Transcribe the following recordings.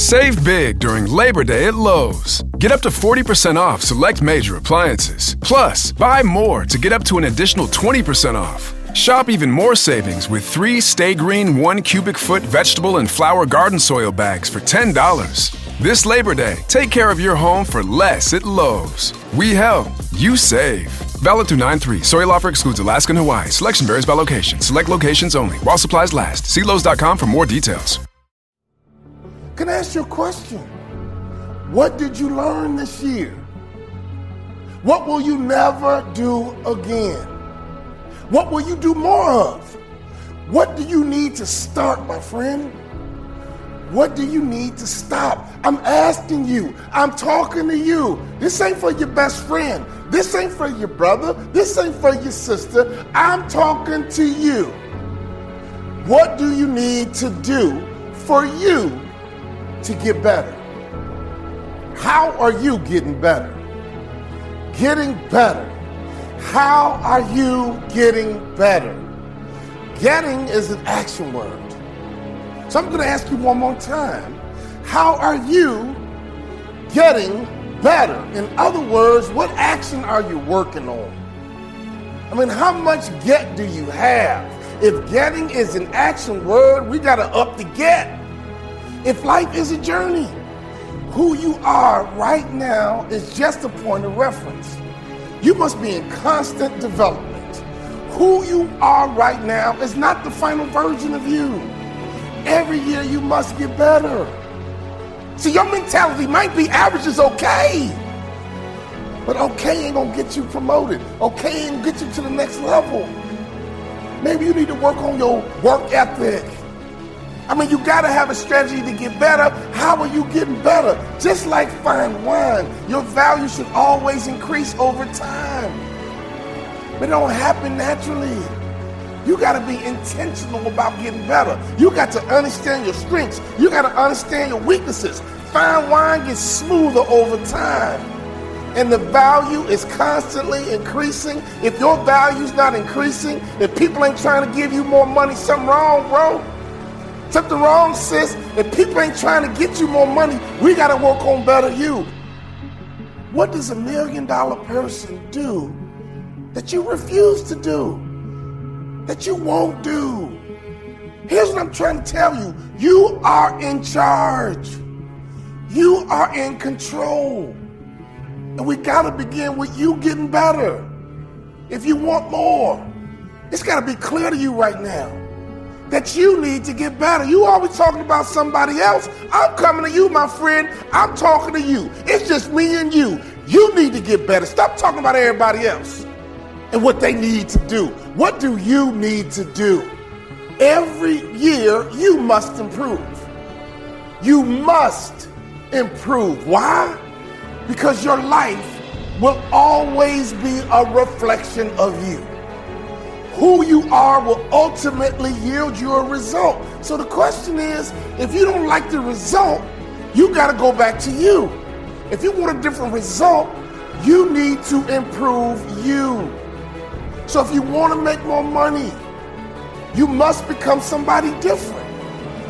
Save big during Labor Day at Lowe's. Get up to 40% off select major appliances. Plus, buy more to get up to an additional 20% off. Shop even more savings with 3 Stay Green 1 cubic foot vegetable and flower garden soil bags for $10. This Labor Day, take care of your home for less at Lowe's. We help, you save. Valid through 9/3. Soil offer excludes Alaska and Hawaii. Selection varies by location. Select locations only. While supplies last. See Lowe's.com for more details. Can I ask you a question? What did you learn this year? What will you never do again? What will you do more of? What do you need to start, my friend? What do you need to stop? I'm asking you. I'm talking to you. This ain't for your best friend. This ain't for your brother. This ain't for your sister. I'm talking to you. What do you need to do for you to get better? How are you getting better? Getting better. How are you getting better? Getting is an action word. So I'm going to ask you one more time. How are you getting better? In other words, what action are you working on? I mean, how much get do you have? If getting is an action word, we got to up the get. If life is a journey, who you are right now is just a point of reference. You must be in constant development. Who you are right now is not the final version of you. Every year you must get better. See, your mentality might be average is okay, but okay ain't gonna get you promoted. Okay ain't gonna get you to the next level. Maybe you need to work on your work ethic. I mean, you gotta have a strategy to get better. How are you getting better? Just like fine wine, your value should always increase over time. But it don't happen naturally. You got to be intentional about getting better. You got to understand your strengths. You got to understand your weaknesses. Fine wine gets smoother over time. And the value is constantly increasing. If your value's not increasing, if people ain't trying to give you more money, something wrong, bro. Something wrong, sis. If people ain't trying to get you more money, we got to work on better you. What does $1 million person do that you refuse to do? That you won't do? Here's what I'm trying to tell you. You are in charge. You are in control. And we got to begin with you getting better. If you want more, it's got to be clear to you right now that you need to get better. You always talking about somebody else. I'm coming to you, my friend. I'm talking to you. It's just me and you. You need to get better. Stop talking about everybody else and what they need to do. What do you need to do? Every year, you must improve. You must improve. Why? Because your life will always be a reflection of you. Who you are will ultimately yield you a result. So the question is, if you don't like the result, you got to go back to you. If you want a different result, you need to improve you. So if you want to make more money, you must become somebody different.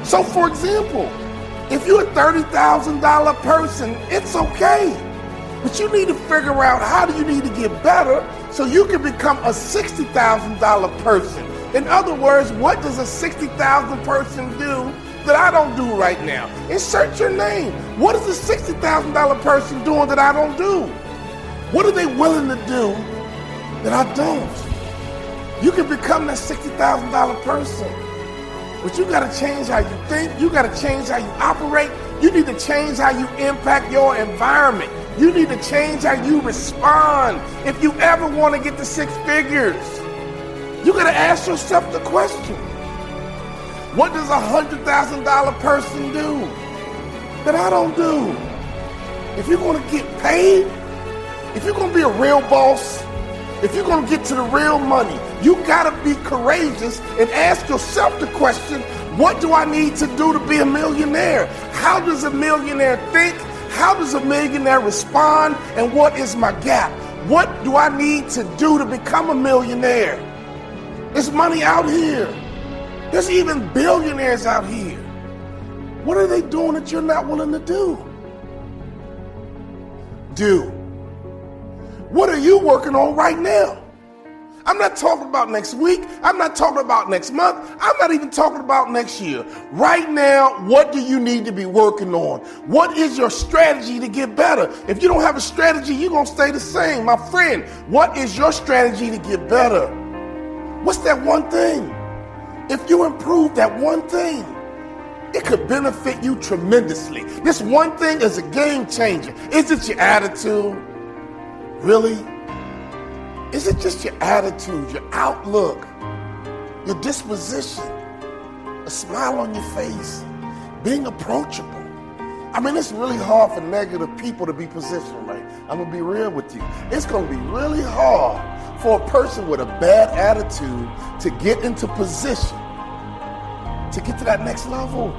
So for example, if you're a $30,000 person, it's okay. But you need to figure out how do you need to get better so you can become a $60,000 person. In other words, what does a $60,000 person do that I don't do right now? Insert your name. What is a $60,000 person doing that I don't do? What are they willing to do that I don't? You can become that $60,000 person, but you got to change how you think. You got to change how you operate. You need to change how you impact your environment. You need to change how you respond. If you ever want to get to 6 figures, you got to ask yourself the question, what does a $100,000 person do that I don't do? If you're going to get paid, if you're going to be a real boss, if you're going to get to the real money, you got to be courageous and ask yourself the question, what do I need to do to be a millionaire? How does a millionaire think? How does a millionaire respond? And what is my gap? What do I need to do to become a millionaire? There's money out here. There's even billionaires out here. What are they doing that you're not willing to do? Do. What are you working on right now? I'm not talking about next week. I'm not talking about next month. I'm not even talking about next year. Right now, what do you need to be working on? What is your strategy to get better? If you don't have a strategy, you're going to stay the same. My friend, what is your strategy to get better? What's that one thing? If you improve that one thing, it could benefit you tremendously. This one thing is a game changer. Is it your attitude? Really? Is it just your attitude, your outlook, your disposition, a smile on your face, being approachable? I mean, it's really hard for negative people to be positioned, right? I'm going to be real with you. It's going to be really hard for a person with a bad attitude to get into position, to get to that next level.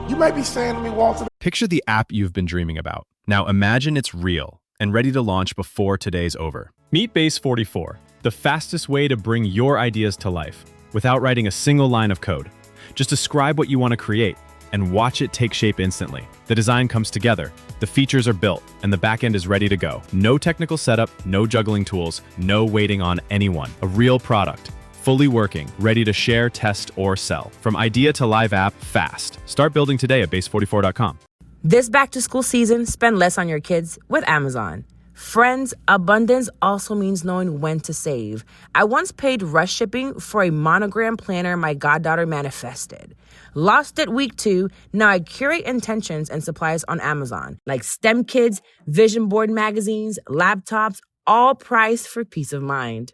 You might be saying to me, Walter. Picture the app you've been dreaming about. Now imagine it's real and ready to launch before today's over. Meet Base 44, the fastest way to bring your ideas to life without writing a single line of code. Just describe what you want to create and watch it take shape instantly. The design comes together, the features are built, and the backend is ready to go. No technical setup, no juggling tools, no waiting on anyone. A real product, fully working, ready to share, test, or sell. From idea to live app, fast. Start building today at base44.com. This back-to-school season, spend less on your kids with Amazon. Friends, abundance also means knowing when to save. I once paid rush shipping for a monogram planner my goddaughter manifested. Lost it week 2, now I curate intentions and supplies on Amazon, like STEM Kids, Vision Board magazines, laptops, all priced for peace of mind.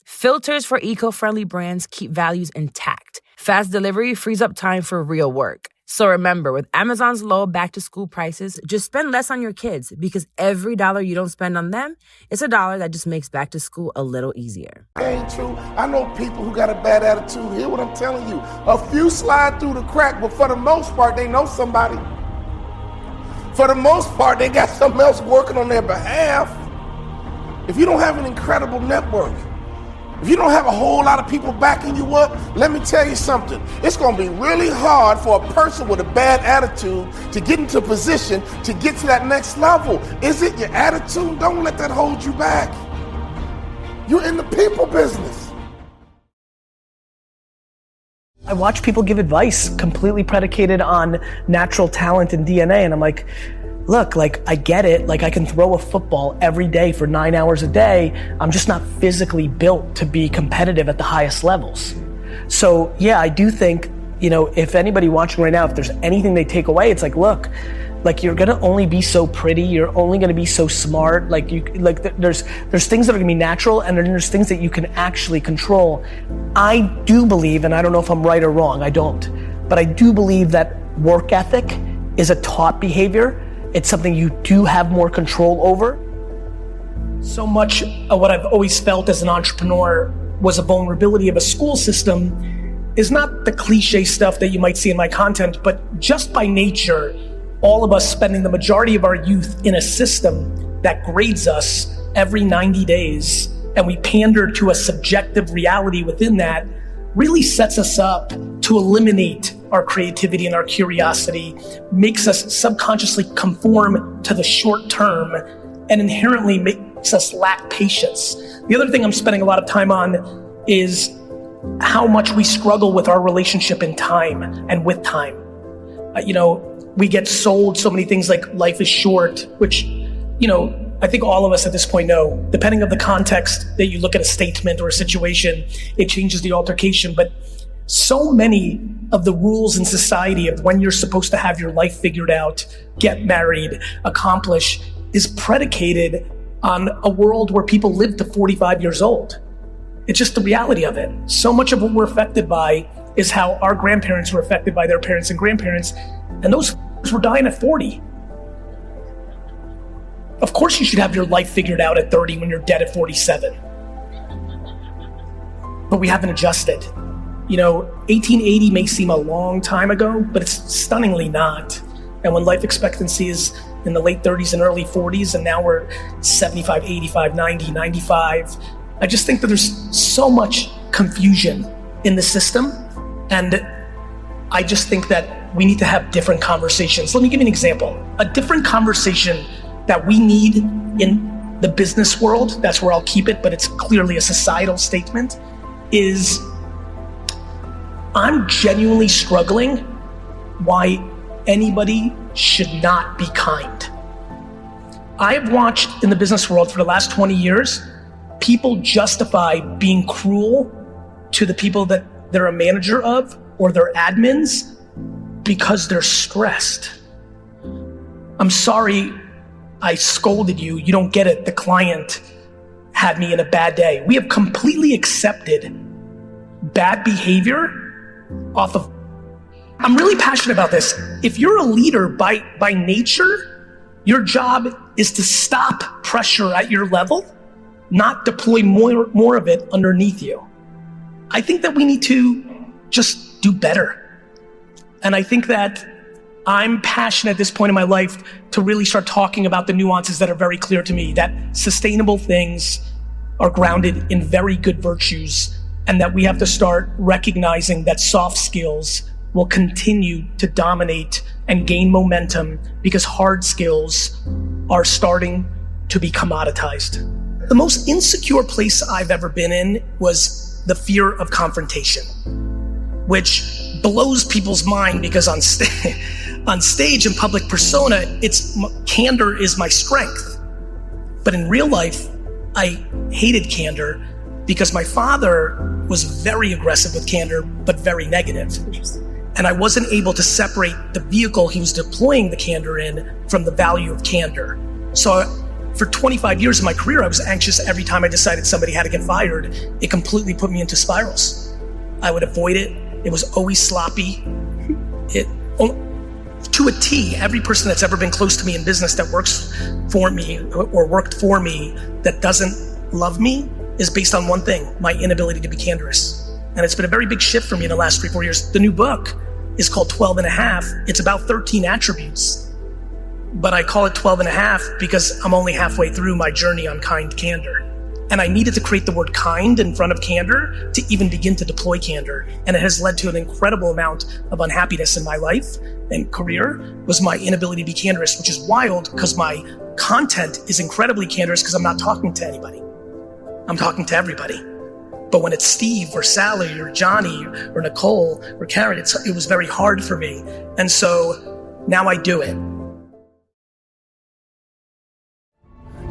Filters for eco-friendly brands keep values intact. Fast delivery frees up time for real work. So remember, with Amazon's low back-to-school prices, just spend less on your kids, because every dollar you don't spend on them, it's a dollar that just makes back-to-school a little easier. Ain't true. I know people who got a bad attitude. Hear what I'm telling you. A few slide through the crack, but for the most part, they know somebody. For the most part, they got something else working on their behalf. If you don't have an incredible network, if you don't have a whole lot of people backing you up, let me tell you something. It's going to be really hard for a person with a bad attitude to get into position to get to that next level. Is it your attitude? Don't let that hold you back. You're in the people business. I watch people give advice completely predicated on natural talent and DNA, and I'm like, look, like, I get it. Like, I can throw a football every day for 9 hours a day. I'm just not physically built to be competitive at the highest levels. So yeah, I do think, you know, if anybody watching right now, if there's anything they take away, it's like, look, like, you're gonna only be so pretty. You're only gonna be so smart. Like, there's things that are gonna be natural, and then there's things that you can actually control. I do believe, and I don't know if I'm right or wrong, I don't, but I do believe that work ethic is a taught behavior. It's something you do have more control over. So much of what I've always felt as an entrepreneur was a vulnerability of a school system is not the cliche stuff that you might see in my content, but just by nature, all of us spending the majority of our youth in a system that grades us every 90 days, and we pander to a subjective reality within that, really sets us up to eliminate our creativity and our curiosity, makes us subconsciously conform to the short term, and inherently makes us lack patience. The other thing I'm spending a lot of time on is how much we struggle with our relationship in time and with time. We get sold so many things like life is short, which, I think all of us at this point know, depending on the context that you look at a statement or a situation, it changes the altercation. But so many of the rules in society of when you're supposed to have your life figured out, get married, accomplish, is predicated on a world where people live to 45 years old. It's just the reality of it. So much of what we're affected by is how our grandparents were affected by their parents and grandparents, and those were dying at 40. Of course you should have your life figured out at 30 when you're dead at 47. But we haven't adjusted. 1880 may seem a long time ago, but it's stunningly not. And when life expectancy is in the late 30s and early 40s, and now we're 75, 85, 90, 95, I just think that there's so much confusion in the system. And I just think that we need to have different conversations. Let me give you an example. A different conversation that we need in the business world, that's where I'll keep it, but it's clearly a societal statement, is I'm genuinely struggling why anybody should not be kind. I have watched in the business world for the last 20 years, people justify being cruel to the people that they're a manager of or their admins because they're stressed. I'm sorry I scolded you. You don't get it. The client had me in a bad day. We have completely accepted bad behavior off of. I'm really passionate about this. If you're a leader by nature, your job is to stop pressure at your level, not deploy more of it underneath you. I think that we need to just do better. And I think that I'm passionate at this point in my life to really start talking about the nuances that are very clear to me, that sustainable things are grounded in very good virtues, and that we have to start recognizing that soft skills will continue to dominate and gain momentum because hard skills are starting to be commoditized. The most insecure place I've ever been in was the fear of confrontation, which blows people's mind because on stage and public persona, candor is my strength. But in real life, I hated candor because my father was very aggressive with candor, but very negative. And I wasn't able to separate the vehicle he was deploying the candor in from the value of candor. So for 25 years of my career, I was anxious every time I decided somebody had to get fired. It completely put me into spirals. I would avoid it. It was always sloppy. To a T, every person that's ever been close to me in business that works for me or worked for me that doesn't love me is based on one thing, my inability to be candorous. And it's been a very big shift for me in the last 3-4 years. The new book is called 12 and a half. It's about 13 attributes, but I call it 12 and a half because I'm only halfway through my journey on kind candor. And I needed to create the word kind in front of candor to even begin to deploy candor. And it has led to an incredible amount of unhappiness in my life and career was my inability to be candorous, which is wild because my content is incredibly candorous because I'm not talking to anybody. I'm talking to everybody. But when it's Steve or Sally or Johnny or Nicole or Karen, it was very hard for me. And so now I do it.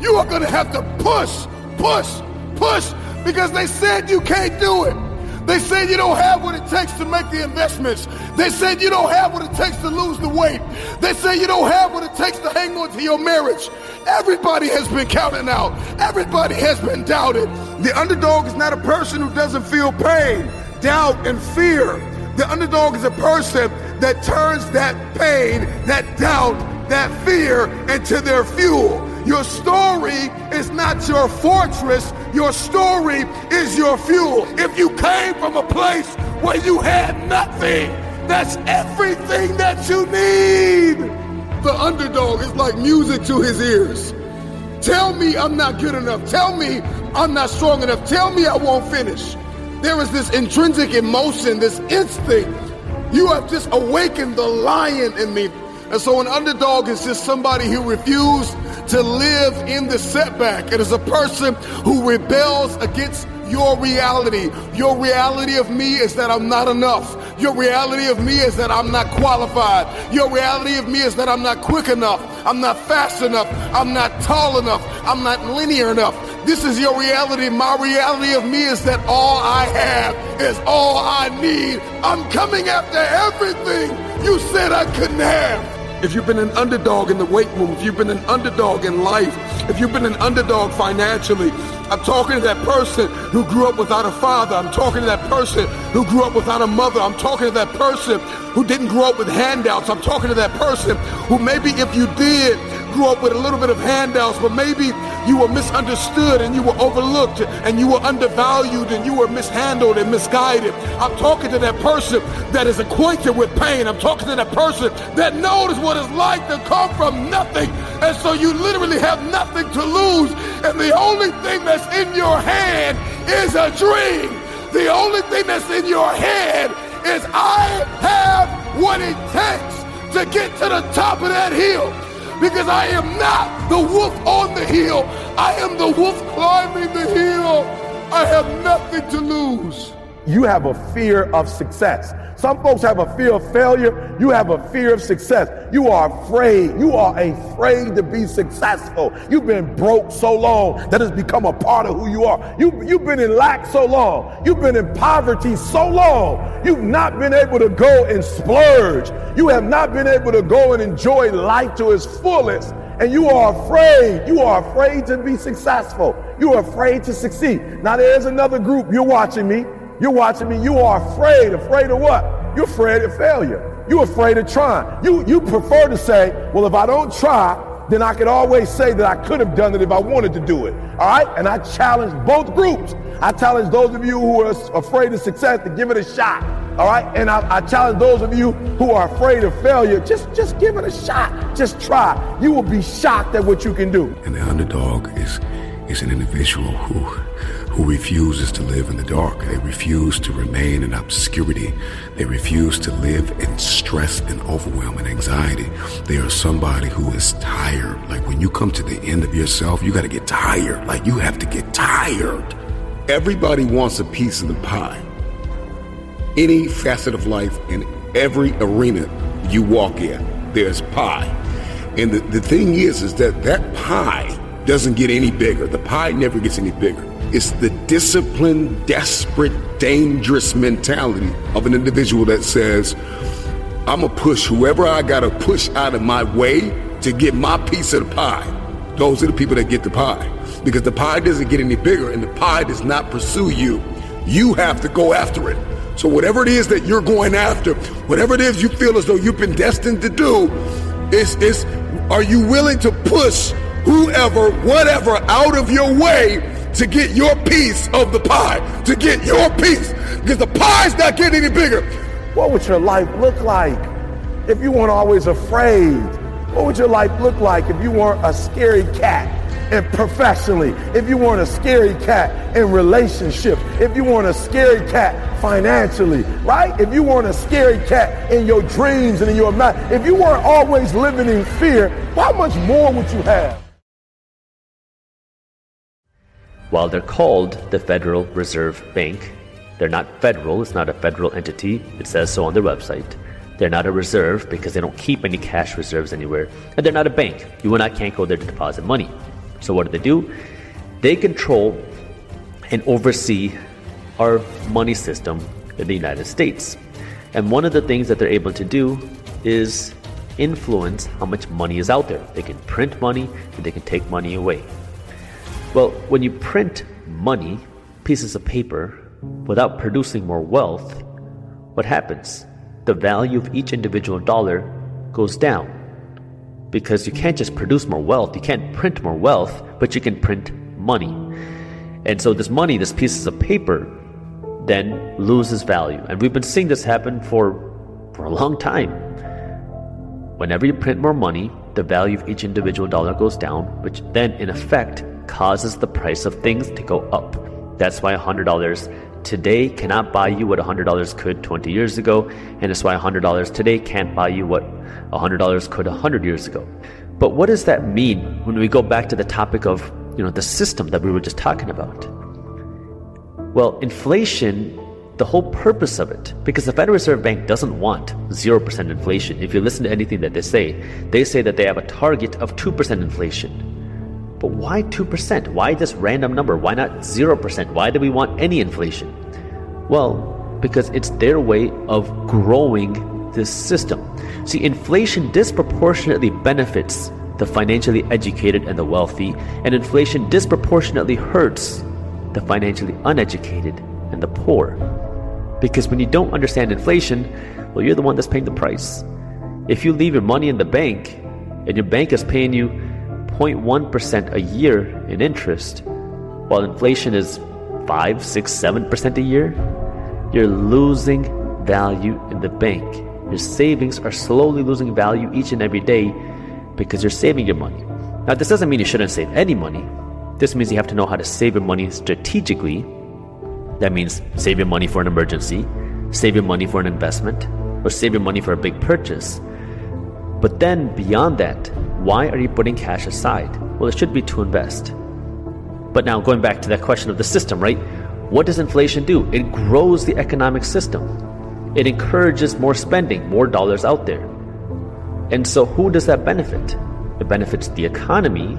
You are going to have to push, because they said you can't do it. They said you don't have what it takes to make the investments. They said you don't have what it takes to lose the weight. They say you don't have what it takes to hang on to your marriage. Everybody has been counted out. Everybody has been doubted. The underdog is not a person who doesn't feel pain, doubt, and fear. The underdog is a person that turns that pain, that doubt, that fear into their fuel. Your story is not your fortress. Your story is your fuel. If you came from a place where you had nothing, that's everything that you need. The underdog is like music to his ears. Tell me I'm not good enough. Tell me I'm not strong enough. Tell me I won't finish. There is this intrinsic emotion, this instinct. You have just awakened the lion in me. And so an underdog is just somebody who refused to live in the setback. It is a person who rebels against your reality. Your reality of me is that I'm not enough. Your reality of me is that I'm not qualified. Your reality of me is that I'm not quick enough. I'm not fast enough. I'm not tall enough. I'm not linear enough. This is your reality. My reality of me is that all I have is all I need. I'm coming after everything you said I couldn't have. If you've been an underdog in the weight room, if you've been an underdog in life, if you've been an underdog financially, I'm talking to that person who grew up without a father. I'm talking to that person who grew up without a mother. I'm talking to that person who didn't grow up with handouts. I'm talking to that person who maybe if you did grow up with a little bit of handouts, but maybe you were misunderstood and you were overlooked and you were undervalued and you were mishandled and misguided. I'm talking to that person that is acquainted with pain. I'm talking to that person that knows what it's like to come from nothing. And so you literally have nothing to lose. And the only thing that's in your hand is a dream. The only thing that's in your head is I have what it takes to get to the top of that hill. Because I am not the wolf on the hill. I am the wolf climbing the hill. I have nothing to lose. You have a fear of success. Some folks have a fear of failure. You have a fear of success. You are afraid. You are afraid to be successful. You've been broke so long that it's become a part of who you are. You've been in lack so long. You've been in poverty so long. You've not been able to go and splurge. You have not been able to go and enjoy life to its fullest. And you are afraid. You are afraid to be successful. You are afraid to succeed. Now there's another group. You're watching me. You're watching me. You are afraid. Afraid of what? You're afraid of failure. You're afraid of trying. You prefer to say, well, if I don't try, then I could always say that I could have done it if I wanted to do it. All right? And I challenge both groups. I challenge those of you who are afraid of success to give it a shot. All right? And I challenge those of you who are afraid of failure, just give it a shot. Just try. You will be shocked at what you can do. And the underdog is an individual who refuses to live in the dark. They refuse to remain in obscurity. They refuse to live in stress and overwhelm and anxiety. They are somebody who is tired. Like when you come to the end of yourself, you got to get tired. Like you have to get tired. Everybody wants a piece of the pie. Any facet of life, in every arena you walk in, there's pie. And the thing is that pie doesn't get any bigger. The pie never gets any bigger. It's the disciplined, desperate, dangerous mentality of an individual that says, I'm gonna push whoever I gotta push out of my way to get my piece of the pie. Those are the people that get the pie. Because the pie doesn't get any bigger and the pie does not pursue you. You have to go after it. So whatever it is that you're going after, whatever it is you feel as though you've been destined to do, are you willing to push whoever, whatever out of your way to get your piece of the pie, to get your piece, because the pie's not getting any bigger. What would your life look like if you weren't always afraid? What would your life look like if you weren't a scary cat and professionally, if you weren't a scary cat in relationships, if you weren't a scary cat financially, right? If you weren't a scary cat in your dreams and in your mind, if you weren't always living in fear, how much more would you have? While they're called the Federal Reserve Bank, they're not federal. It's not a federal entity. It says so on their website. They're not a reserve because they don't keep any cash reserves anywhere. And they're not a bank. You and I can't go there to deposit money. So what do? They control and oversee our money system in the United States. And one of the things that they're able to do is influence how much money is out there. They can print money and they can take money away. Well, when you print money, pieces of paper, without producing more wealth, what happens? The value of each individual dollar goes down. Because you can't just produce more wealth, you can't print more wealth, but you can print money. And so this money, this pieces of paper, then loses value. And we've been seeing this happen for a long time. Whenever you print more money, the value of each individual dollar goes down, which then in effect causes the price of things to go up. That's why $100 today cannot buy you what $100 could 20 years ago, and that's why $100 today can't buy you what $100 could 100 years ago. But what does that mean when we go back to the topic of, the system that we were just talking about? Well, inflation, the whole purpose of it, because the Federal Reserve Bank doesn't want 0% inflation. If you listen to anything that they say that they have a target of 2% inflation. But why 2%? Why this random number? Why not 0%? Why do we want any inflation? Well, because it's their way of growing this system. See, inflation disproportionately benefits the financially educated and the wealthy, and inflation disproportionately hurts the financially uneducated and the poor. Because when you don't understand inflation, well, you're the one that's paying the price. If you leave your money in the bank and your bank is paying you 0.1% a year in interest, while inflation is 5, 6, 7% a year, you're losing value in the bank. Your savings are slowly losing value each and every day because you're saving your money. Now, this doesn't mean you shouldn't save any money. This means you have to know how to save your money strategically. That means save your money for an emergency, save your money for an investment, or save your money for a big purchase. But then beyond that, why are you putting cash aside? Well, it should be to invest. But now going back to that question of the system, right? What does inflation do? It grows the economic system. It encourages more spending, more dollars out there. And so who does that benefit? It benefits the economy.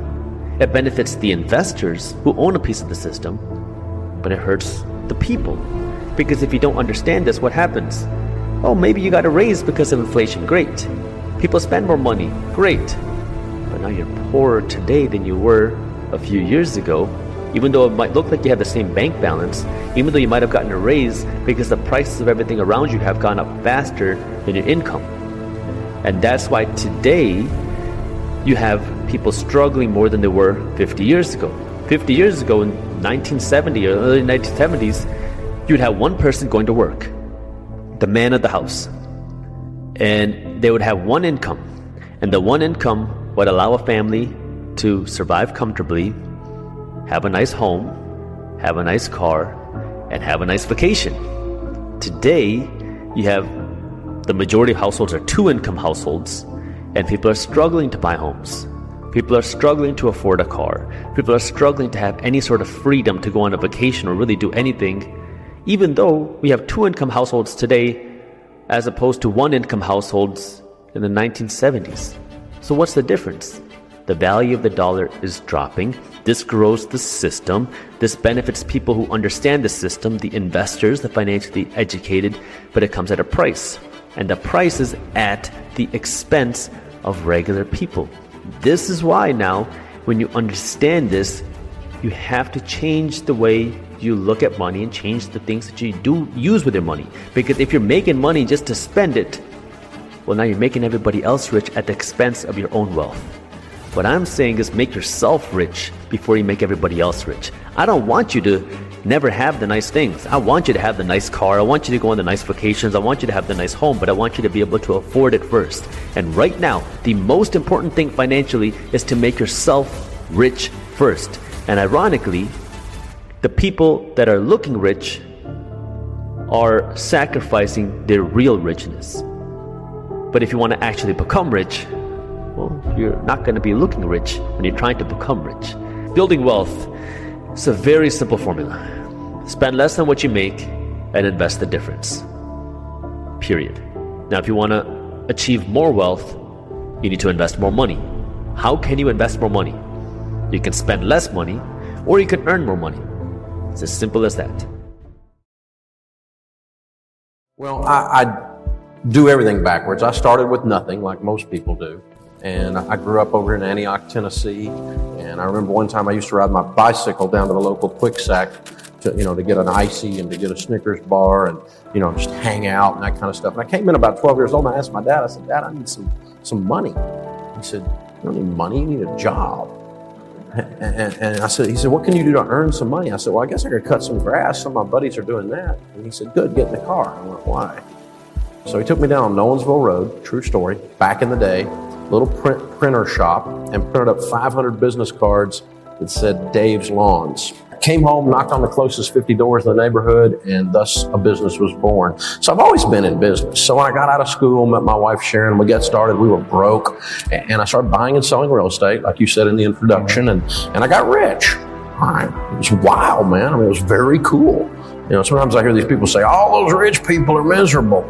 It benefits the investors who own a piece of the system. But it hurts the people. Because if you don't understand this, what happens? Oh, maybe you got a raise because of inflation. Great. People spend more money. Great. But now you're poorer today than you were a few years ago. Even though it might look like you have the same bank balance, even though you might have gotten a raise because the prices of everything around you have gone up faster than your income. And that's why today you have people struggling more than they were 50 years ago. 50 years ago in 1970 or early 1970s, you'd have one person going to work, the man of the house. And they would have one income. And the one income would allow a family to survive comfortably, have a nice home, have a nice car, and have a nice vacation. Today, you have the majority of households are two-income households, and people are struggling to buy homes. People are struggling to afford a car. People are struggling to have any sort of freedom to go on a vacation or really do anything, even though we have two-income households today as opposed to one-income households in the 1970s. So what's the difference? The value of the dollar is dropping. This grows the system. This benefits people who understand the system, the investors, the financially educated, but it comes at a price. And the price is at the expense of regular people. This is why now, when you understand this, you have to change the way you look at money and change the things that you do use with your money. Because if you're making money just to spend it, well, now you're making everybody else rich at the expense of your own wealth. What I'm saying is make yourself rich before you make everybody else rich. I don't want you to never have the nice things. I want you to have the nice car. I want you to go on the nice vacations. I want you to have the nice home, but I want you to be able to afford it first. And right now, the most important thing financially is to make yourself rich first. And ironically, the people that are looking rich are sacrificing their real richness. But if you want to actually become rich, well, you're not going to be looking rich when you're trying to become rich. Building wealth is a very simple formula. Spend less than what you make and invest the difference. Period. Now, if you want to achieve more wealth, you need to invest more money. How can you invest more money? You can spend less money or you can earn more money. It's as simple as that. Well, I do everything backwards. I started with nothing like most people do. And I grew up over in Antioch, Tennessee. And I remember one time I used to ride my bicycle down to the local Quick Sack to get an icy and to get a Snickers bar and, just hang out and that kind of stuff. And I came in about 12 years old and I asked my dad, I said, Dad, I need some money. He said, you don't need money, you need a job. And I said, he said, what can you do to earn some money? I said, well, I guess I could cut some grass. Some of my buddies are doing that. And he said, good, get in the car. I went, why? So he took me down on Nolensville Road, true story, back in the day, little printer shop, and printed up 500 business cards that said Dave's Lawns. Came home, knocked on the closest 50 doors in the neighborhood, and thus a business was born. So I've always been in business. So when I got out of school, met my wife Sharon, we got started, we were broke, and I started buying and selling real estate, like you said in the introduction, and I got rich. It was wild, man. I mean, it was very cool. Sometimes I hear these people say, all those rich people are miserable.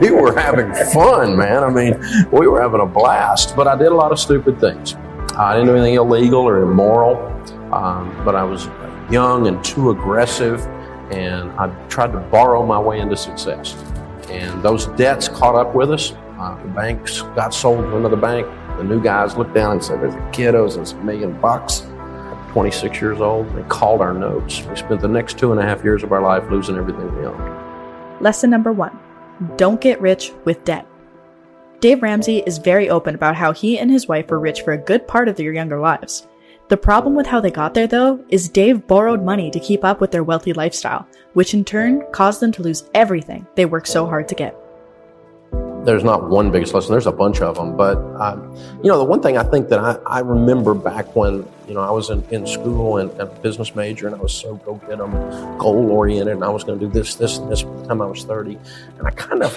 We were having fun, man. I mean, we were having a blast, but I did a lot of stupid things. I didn't do anything illegal or immoral, but I was young and too aggressive, and I tried to borrow my way into success. And those debts caught up with us. The banks got sold to another bank. The new guys looked down and said, there's a kid owes us $1 million. 26 years old. They called our notes. We spent the next 2.5 years of our life losing everything we owned. Lesson number 1, don't get rich with debt. Dave Ramsey is very open about how he and his wife were rich for a good part of their younger lives. The problem with how they got there, though, is Dave borrowed money to keep up with their wealthy lifestyle, which in turn caused them to lose everything they worked so hard to get. there's not one biggest lesson. There's a bunch of them. But, the one thing I think that I remember back when, I was in school and a business major, and I was so go-get-em, goal-oriented, and I was going to do this, and this by the time I was 30. And I kind of,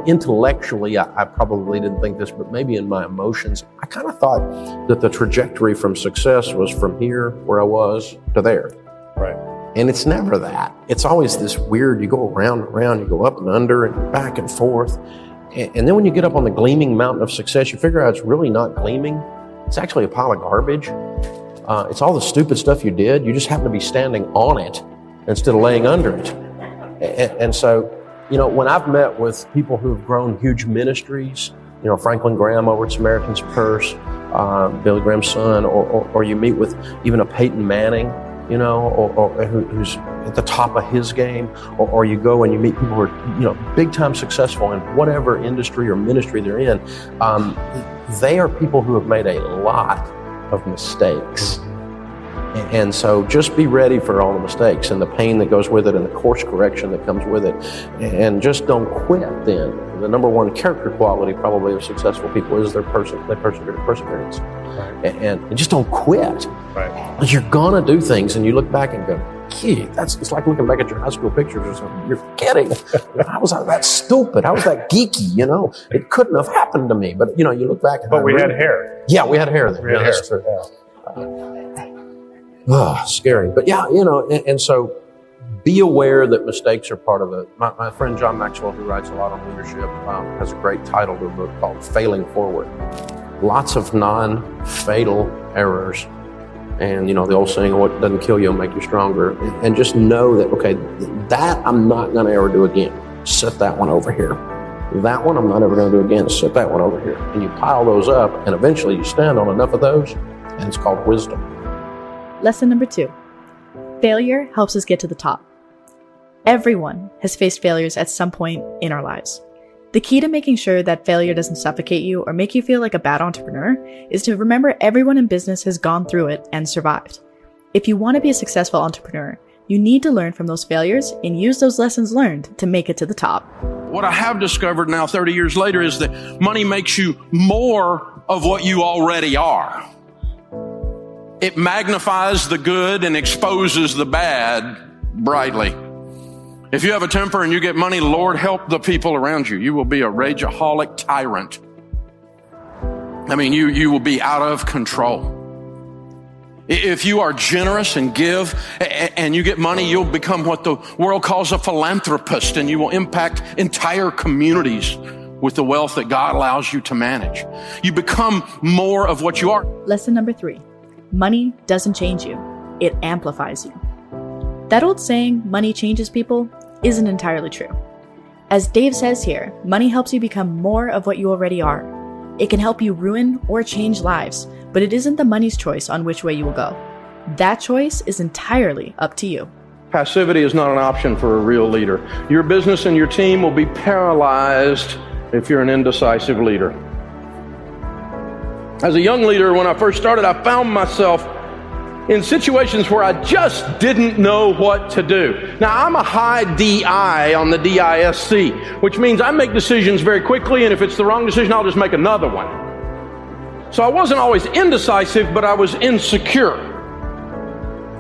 intellectually, I probably didn't think this, but maybe in my emotions, I kind of thought that the trajectory from success was from here, where I was, to there. Right. And it's never that. It's always this weird, you go around and around, you go up and under and back and forth. And then when you get up on the gleaming mountain of success, you figure out it's really not gleaming. It's actually a pile of garbage. It's all the stupid stuff you did. You just happen to be standing on it instead of laying under it. And so, when I've met with people who have grown huge ministries, Franklin Graham over at Samaritan's Purse, Billy Graham's son, or you meet with even a Peyton Manning, or who's at the top of his game, or you go and you meet people who are, big time successful in whatever industry or ministry they're in. They are people who have made a lot of mistakes. And so just be ready for all the mistakes and the pain that goes with it and the course correction that comes with it. And just don't quit then. The number one character quality probably of successful people is they persevere perseverance. Right. And just don't quit. Right. Because you're gonna do things and you look back and go, gee, it's like looking back at your high school pictures or something. You're kidding. How was I that stupid? How was that geeky? It couldn't have happened to me. But you look back and but we had hair. Yeah, we had hair then. We had hair. That's true. Scary. But and so be aware that mistakes are part of it. My friend John Maxwell, who writes a lot on leadership, has a great title to a book called Failing Forward. Lots of non-fatal errors. And, the old saying, what doesn't kill you will make you stronger. And just know that, okay, that I'm not going to ever do again. Set that one over here. That one I'm not ever going to do again. Set that one over here. And you pile those up, and eventually you stand on enough of those, and it's called wisdom. Lesson number 2. Failure helps us get to the top. Everyone has faced failures at some point in our lives. The key to making sure that failure doesn't suffocate you or make you feel like a bad entrepreneur is to remember everyone in business has gone through it and survived. If you want to be a successful entrepreneur, you need to learn from those failures and use those lessons learned to make it to the top. What I have discovered now 30 years later is that money makes you more of what you already are. It magnifies the good and exposes the bad brightly. If you have a temper and you get money, Lord, help the people around you. You will be a rageaholic tyrant. You will be out of control. If you are generous and give and you get money, you'll become what the world calls a philanthropist, and you will impact entire communities with the wealth that God allows you to manage. You become more of what you are. Lesson number 3. Money doesn't change you. It amplifies you. That old saying, money changes people, isn't entirely true. As Dave says here, money helps you become more of what you already are. It can help you ruin or change lives, but it isn't the money's choice on which way you will go. That choice is entirely up to you. Passivity is not an option for a real leader. Your business and your team will be paralyzed if you're an indecisive leader. As a young leader, when I first started, I found myself in situations where I just didn't know what to do. Now, I'm a high DI on the DISC, which means I make decisions very quickly, and if it's the wrong decision, I'll just make another one. So I wasn't always indecisive, but I was insecure.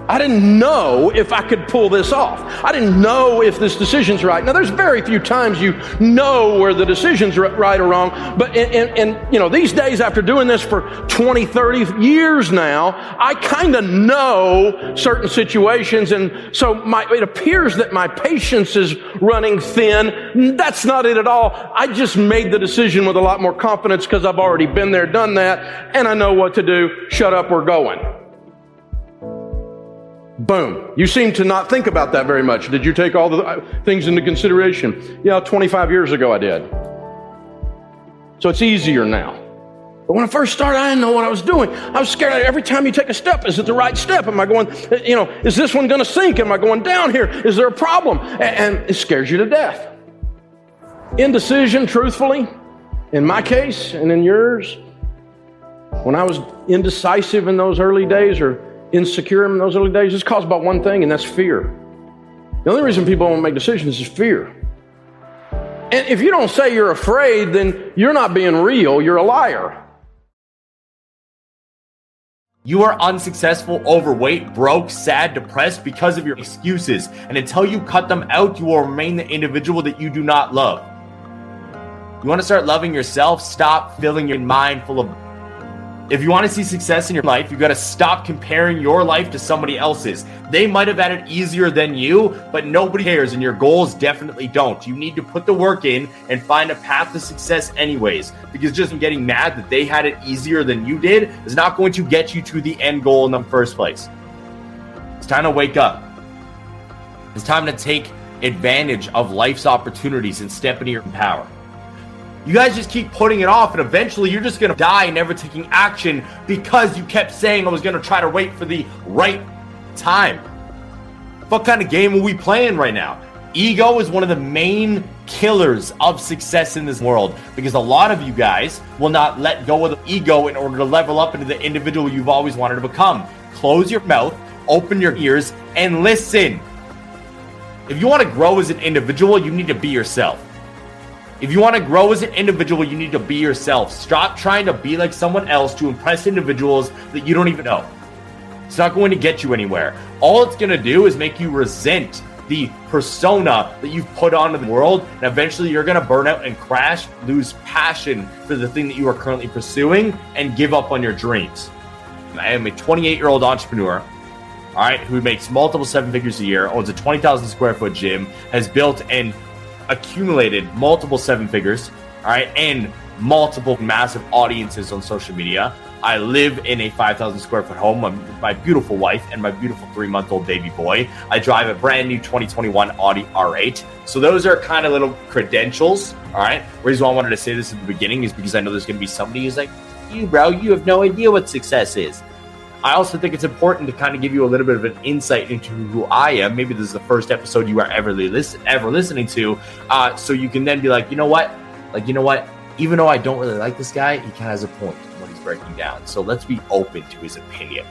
I didn't know if I could pull this off. I didn't know if this decision's right. Now, there's very few times you know where the decision's right or wrong, but these days, after doing this for 20, 30 years now, I kind of know certain situations, and so it appears that my patience is running thin. That's not it at all. I just made the decision with a lot more confidence because I've already been there, done that, and I know what to do. Shut up, we're going. Boom. You seem to not think about that very much. Did you take all the things into consideration? 25 years ago I did. So it's easier now. But when I first started, I didn't know what I was doing. I was scared. Every time you take a step, is it the right step? Am I going, is this one going to sink? Am I going down here? Is there a problem? And it scares you to death. Indecision, truthfully, in my case and in yours, when I was indecisive in those early days or insecure in those early days, it's caused by one thing, and that's fear. The only reason people won't make decisions is fear. And if you don't say you're afraid, then you're not being real. You're a liar. You are unsuccessful, overweight, broke, sad, depressed because of your excuses. And until you cut them out, you will remain the individual that you do not love. You want to start loving yourself? Stop filling your mind full of... If you want to see success in your life, you got to stop comparing your life to somebody else's. They might have had it easier than you, but nobody cares, and your goals definitely don't. You need to put the work in and find a path to success anyways, because just getting mad that they had it easier than you did is not going to get you to the end goal in the first place. It's time to wake up. It's time to take advantage of life's opportunities and step into your power. You guys just keep putting it off, and eventually you're just going to die never taking action because you kept saying I was going to try to wait for the right time. What kind of game are we playing right now? Ego is one of the main killers of success in this world, because a lot of you guys will not let go of the ego in order to level up into the individual you've always wanted to become. Close your mouth, open your ears, and listen. If you want to grow as an individual, you need to be yourself. If you want to grow as an individual, you need to be yourself. Stop trying to be like someone else to impress individuals that you don't even know. It's not going to get you anywhere. All it's going to do is make you resent the persona that you've put onto the world, and eventually you're going to burn out and crash, lose passion for the thing that you are currently pursuing, and give up on your dreams. I am a 28-year-old entrepreneur, all right, who makes multiple 7 figures a year, owns a 20,000 square foot gym, has built and accumulated multiple 7 figures, all right, and multiple massive audiences on social media. I live in a 5,000 square foot home with my beautiful wife and my beautiful 3-month-old baby boy. I drive a brand new 2021 Audi R8. So those are kind of little credentials, all right? The reason why I wanted to say this at the beginning is because I know there's going to be somebody who's like, you bro, you have no idea what success is. I also think it's important to kind of give you a little bit of an insight into who I am. Maybe this is the first episode you are ever listening to, so you can then be like, you know what? Even though I don't really like this guy, he kind of has a point when he's breaking down. So let's be open to his opinion.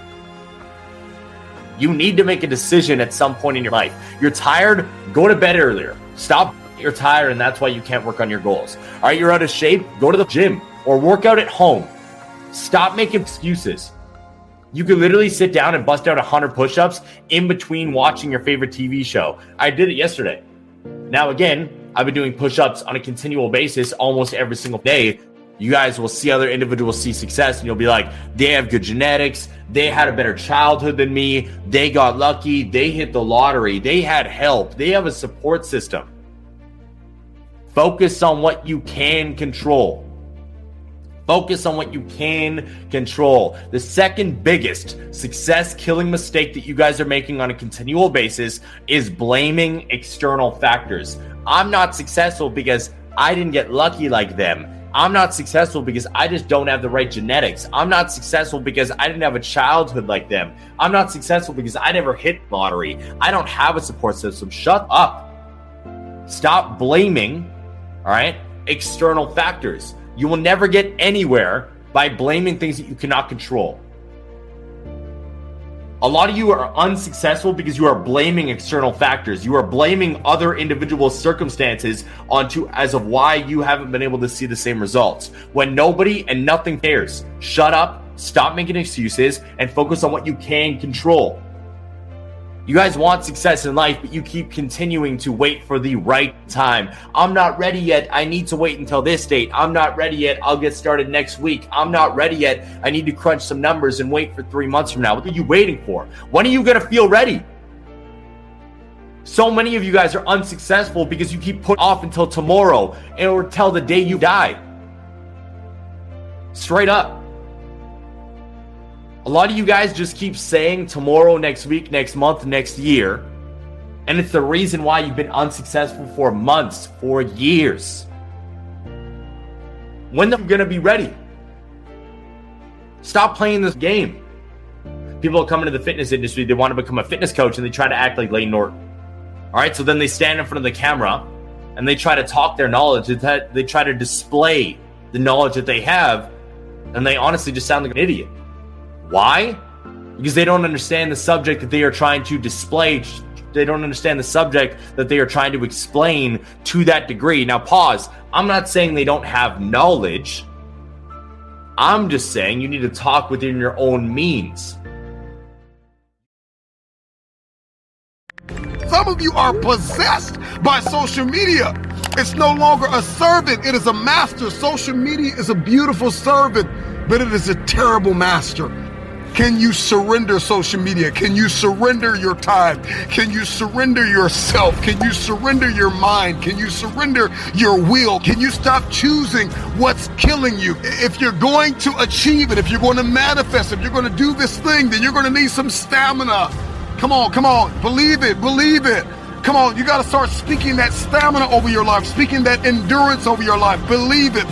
You need to make a decision at some point in your life. You're tired, go to bed earlier. Stop, you're tired, and that's why you can't work on your goals. All right, you're out of shape, go to the gym or work out at home. Stop making excuses. You could literally sit down and bust out 100 push-ups in between watching your favorite TV show. I did it yesterday. Now, again, I've been doing push-ups on a continual basis almost every single day. You guys will see other individuals see success, and you'll be like, they have good genetics. They had a better childhood than me. They got lucky. They hit the lottery. They had help. They have a support system. Focus on what you can control. Focus on what you can control. The second biggest success-killing mistake that you guys are making on a continual basis is blaming external factors. I'm not successful because I didn't get lucky like them. I'm not successful because I just don't have the right genetics. I'm not successful because I didn't have a childhood like them. I'm not successful because I never hit lottery. I don't have a support system. Shut up. Stop blaming, all right, external factors. You will never get anywhere by blaming things that you cannot control. A lot of you are unsuccessful because you are blaming external factors. You are blaming other individual circumstances onto as of why you haven't been able to see the same results. When nobody and nothing cares. Shut up, stop making excuses, and focus on what you can control. You guys want success in life, but you keep continuing to wait for the right time. I'm not ready yet. I need to wait until this date. I'm not ready yet. I'll get started next week. I'm not ready yet. I need to crunch some numbers and wait for 3 months from now. What are you waiting for? When are you going to feel ready? So many of you guys are unsuccessful because you keep putting off until tomorrow or till the day you die. Straight up. A lot of you guys just keep saying tomorrow, next week, next month, next year. And it's the reason why you've been unsuccessful for months, for years. When are you going to be ready? Stop playing this game. People come into the fitness industry, they want to become a fitness coach, and they try to act like Layne Norton. All right, so then they stand in front of the camera and they try to talk their knowledge. They try to display the knowledge that they have, and they honestly just sound like an idiot. Why? Because they don't understand the subject that they are trying to display they don't understand the subject that they are trying to explain to that degree. Now, pause. I'm not saying they don't have knowledge. I'm just saying you need to talk within your own means. Some of you are possessed by social media. It's no longer a servant, it is a master. Social media is a beautiful servant, but it is a terrible master. Can you surrender social media? Can you surrender your time? Can you surrender yourself? Can you surrender your mind? Can you surrender your will? Can you stop choosing what's killing you? If you're going to achieve it, if you're going to manifest, if you're going to do this thing, then you're going to need some stamina. Come on. Believe it. Come on, you got to start speaking that stamina over your life, speaking that endurance over your life. Believe it.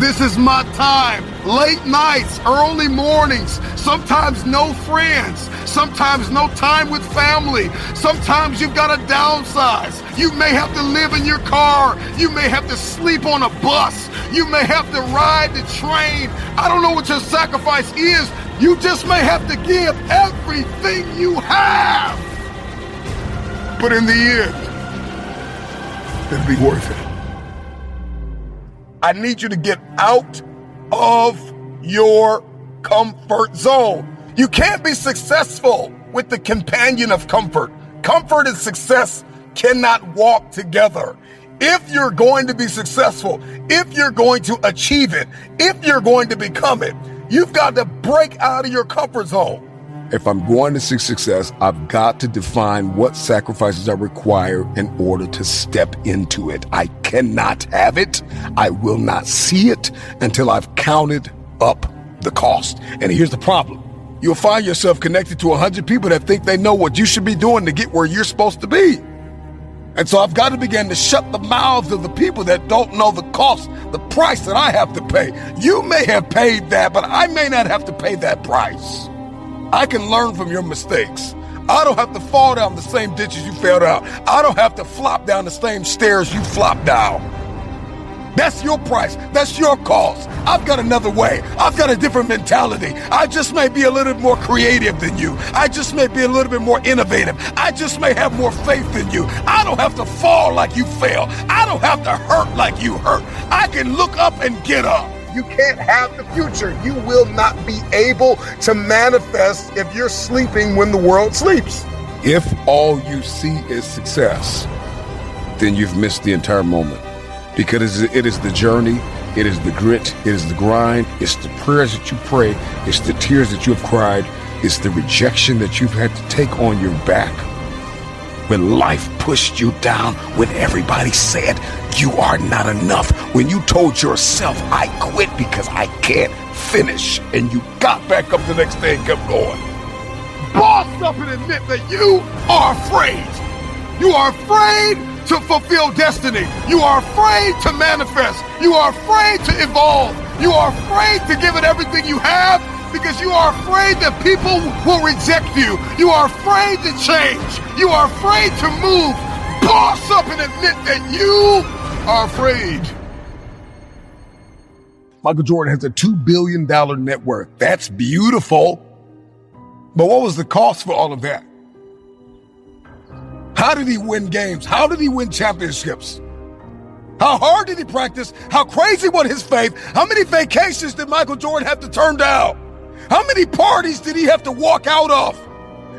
This is my time. Late nights, early mornings, sometimes no friends, sometimes no time with family. Sometimes you've got to downsize. You may have to live in your car. You may have to sleep on a bus. You may have to ride the train. I don't know what your sacrifice is. You just may have to give everything you have. But in the end, it'll be worth it. I need you to get out of your comfort zone. You can't be successful with the companion of comfort. Comfort and success cannot walk together. If you're going to be successful, if you're going to achieve it, if you're going to become it, you've got to break out of your comfort zone. If I'm going to seek success, I've got to define what sacrifices are required in order to step into it. I cannot have it. I will not see it until I've counted up the cost. And here's the problem. You'll find yourself connected to 100 people that think they know what you should be doing to get where you're supposed to be. And so I've got to begin to shut the mouths of the people that don't know the cost, the price that I have to pay. You may have paid that, but I may not have to pay that price. I can learn from your mistakes. I don't have to fall down the same ditches you fell down. I don't have to flop down the same stairs you flopped down. That's your price. That's your cost. I've got another way. I've got a different mentality. I just may be a little bit more creative than you. I just may be a little bit more innovative. I just may have more faith than you. I don't have to fall like you fell. I don't have to hurt like you hurt. I can look up and get up. You can't have the future. You will not be able to manifest if you're sleeping when the world sleeps. If all you see is success, then you've missed the entire moment. Because it is the journey, it is the grit, it is the grind, it's the prayers that you pray, it's the tears that you have cried, it's the rejection that you've had to take on your back. When life pushed you down, when everybody said you are not enough, when you told yourself, I quit because I can't finish, and you got back up the next day and kept going. Boss up and admit that you are afraid. You are afraid to fulfill destiny. You are afraid to manifest. You are afraid to evolve. You are afraid to give it everything you have because you are afraid that people will reject you. You are afraid to change. You are afraid to move. Boss up and admit that you are afraid. Michael Jordan has a $2 billion net worth. That's beautiful. But what was the cost for all of that? How did he win games? How did he win championships? How hard did he practice? How crazy was his faith? How many vacations did Michael Jordan have to turn down? How many parties did he have to walk out of?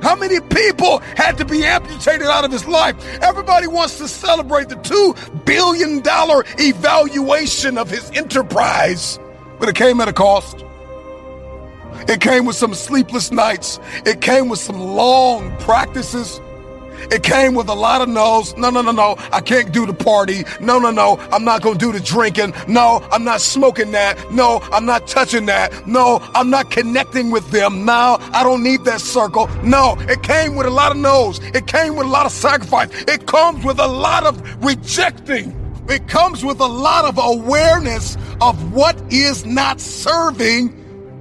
How many people had to be amputated out of his life? Everybody wants to celebrate the $2 billion evaluation of his enterprise, but it came at a cost. It came with some sleepless nights. It came with some long practices. It came with a lot of no's. No, I can't do the party. No, I'm not going to do the drinking. No, I'm not smoking that. No, I'm not touching that. No, I'm not connecting with them. No, I don't need that circle. No, it came with a lot of no's. It came with a lot of sacrifice. It comes with a lot of rejecting. It comes with a lot of awareness of what is not serving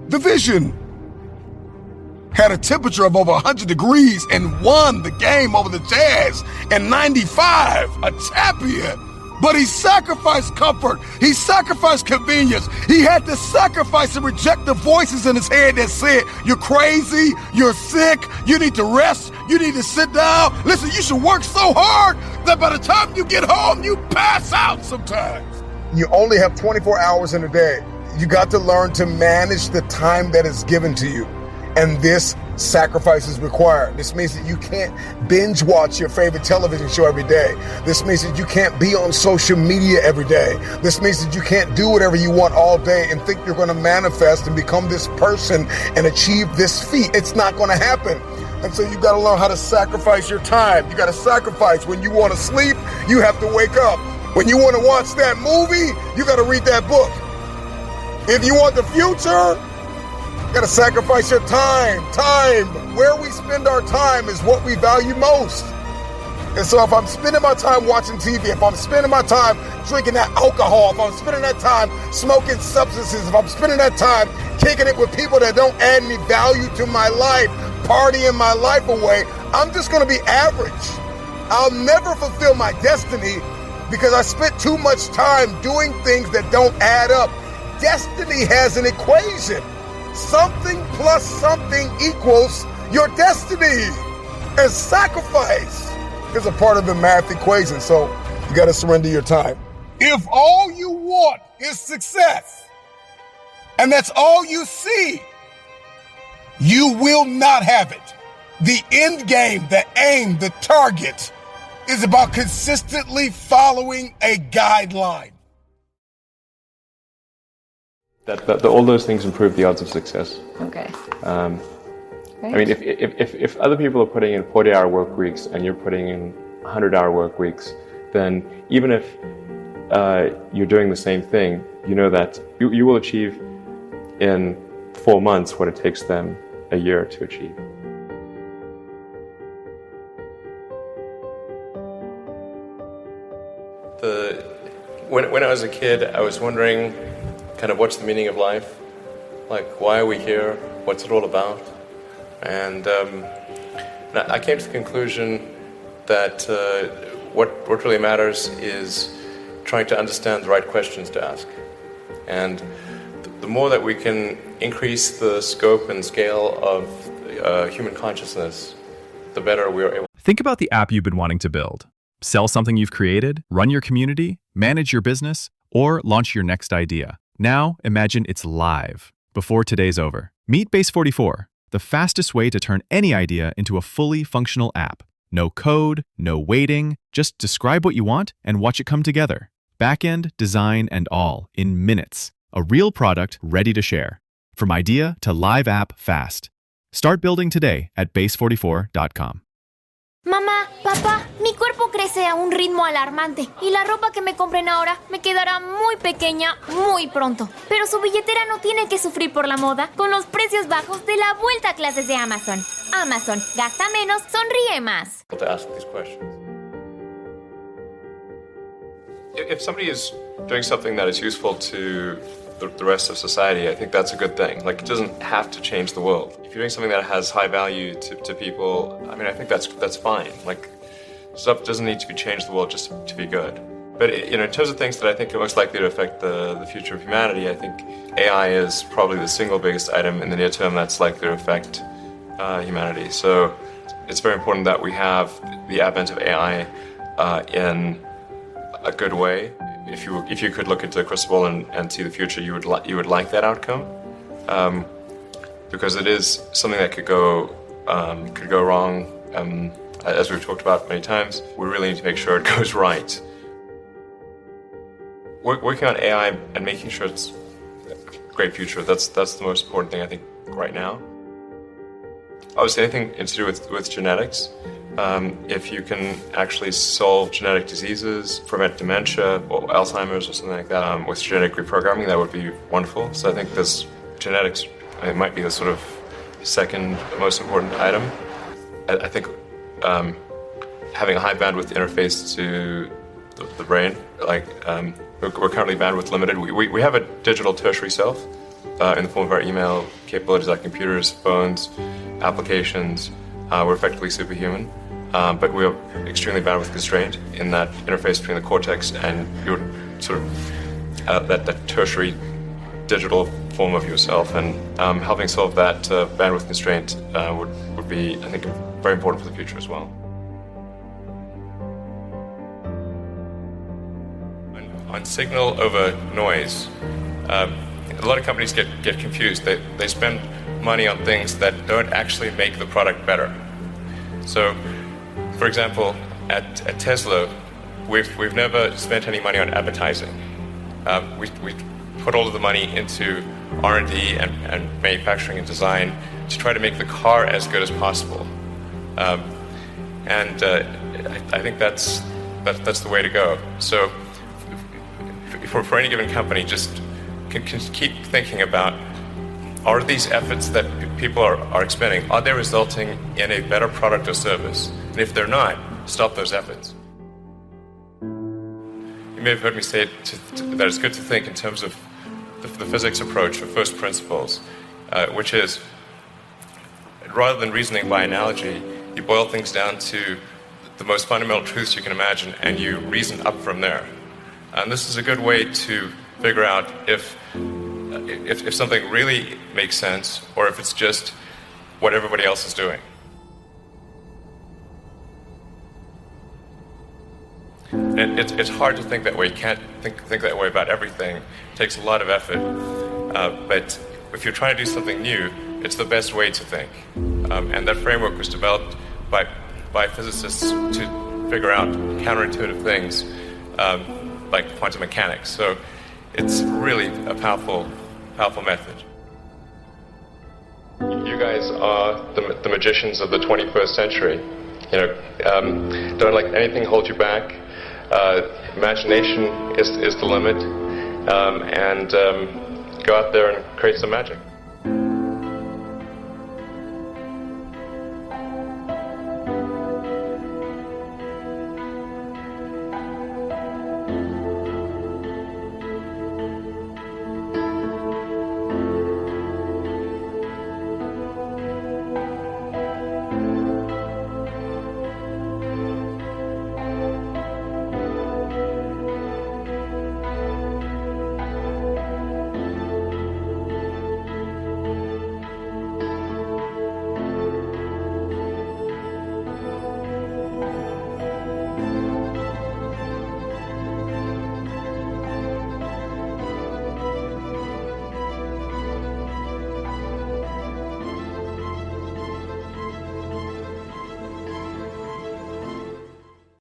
the vision. Had a temperature of over 100 degrees and won the game over the Jazz in '95, a champion. But he sacrificed comfort. He sacrificed convenience. He had to sacrifice and reject the voices in his head that said, you're crazy, you're sick, you need to rest, you need to sit down. Listen, you should work so hard that by the time you get home, you pass out sometimes. You only have 24 hours in a day. You got to learn to manage the time that is given to you. And this sacrifice is required. This means that you can't binge watch your favorite television show every day. This means that you can't be on social media every day. This means that you can't do whatever you want all day and think you're going to manifest and become this person and achieve this feat. It's not going to happen. And so you got to learn how to sacrifice your time. You got to sacrifice. When you want to sleep, you have to wake up. When you want to watch that movie, you got to read that book. If you want the future, you gotta sacrifice your time. Where we spend our time is what we value most. And so if I'm spending my time watching TV, if I'm spending my time drinking that alcohol, if I'm spending that time smoking substances, if I'm spending that time kicking it with people that don't add any value to my life, partying my life away, I'm just gonna be average. I'll never fulfill my destiny because I spent too much time doing things that don't add up. Destiny has an equation. Something plus something equals your destiny. And sacrifice is a part of the math equation. So you got to surrender your time. If all you want is success, and that's all you see, you will not have it. The end game, the aim, the target is about consistently following a guideline. That all those things improve the odds of success. Okay. I mean, if other people are putting in 40-hour work weeks and you're putting in 100-hour work weeks, then even if you're doing the same thing, you know that you will achieve in 4 months what it takes them a year to achieve. When I was a kid, I was wondering kind of what's the meaning of life? Like, why are we here? What's it all about? And I came to the conclusion that what really matters is trying to understand the right questions to ask. And the more that we can increase the scope and scale of human consciousness, the better we are able. Think about the app you've been wanting to build. Sell something you've created, run your community, manage your business, or launch your next idea. Now, imagine it's live before today's over. Meet Base44, the fastest way to turn any idea into a fully functional app. No code, no waiting, just describe what you want and watch it come together. Backend, design, and all in minutes. A real product ready to share. From idea to live app fast. Start building today at base44.com. Mamá, papá, mi cuerpo crece a un ritmo alarmante y la ropa que me compren ahora me quedará muy pequeña muy pronto. Pero su billetera no tiene que sufrir por la moda con los precios bajos de la vuelta a clases de Amazon. Amazon, gasta menos, sonríe más. To ask these questions. If somebody is doing something that is useful to the rest of society, I think that's a good thing. Like, it doesn't have to change the world. If you're doing something that has high value to people, I mean, I think that's fine. Like, stuff doesn't need to be changed the world just to be good. But in terms of things that I think are most likely to affect the future of humanity, I think AI is probably the single biggest item in the near term that's likely to affect humanity. So it's very important that we have the advent of AI in a good way. If you could look into the crystal ball and see the future, you would like that outcome, because it is something that could go wrong. As we've talked about many times, we really need to make sure it goes right. Working on AI and making sure it's a great future, that's the most important thing I think right now. Obviously, anything to do with genetics. If you can actually solve genetic diseases, prevent dementia or Alzheimer's or something like that with genetic reprogramming, that would be wonderful. So I think this genetics might be the sort of second most important item. I think having a high bandwidth interface to the brain, like we're currently bandwidth limited. We have a digital tertiary self in the form of our email capabilities like computers, phones, applications. We're effectively superhuman. but we are extremely bandwidth constrained in that interface between the cortex and your sort of that tertiary digital form of yourself, and helping solve that bandwidth constraint would be, I think, very important for the future as well. On signal over noise, a lot of companies get confused. They spend money on things that don't actually make the product better. So, for example, at Tesla, we've never spent any money on advertising. We put all of the money into R&D and manufacturing and design to try to make the car as good as possible. And I think that's the way to go. So for any given company, just can keep thinking about, are these efforts that people are expending, are they resulting in a better product or service? And if they're not, stop those efforts. You may have heard me say that it's good to think in terms of the physics approach, or first principles, which is, rather than reasoning by analogy, you boil things down to the most fundamental truths you can imagine, and you reason up from there. And this is a good way to figure out if something really makes sense, or if it's just what everybody else is doing. And it's hard to think that way. You can't think that way about everything. It takes a lot of effort. But if you're trying to do something new, it's the best way to think. And that framework was developed by physicists to figure out counterintuitive things, like quantum mechanics. So it's really a powerful method. You guys are the magicians of the 21st century. Don't let anything hold you back. Imagination is the limit, and go out there and create some magic.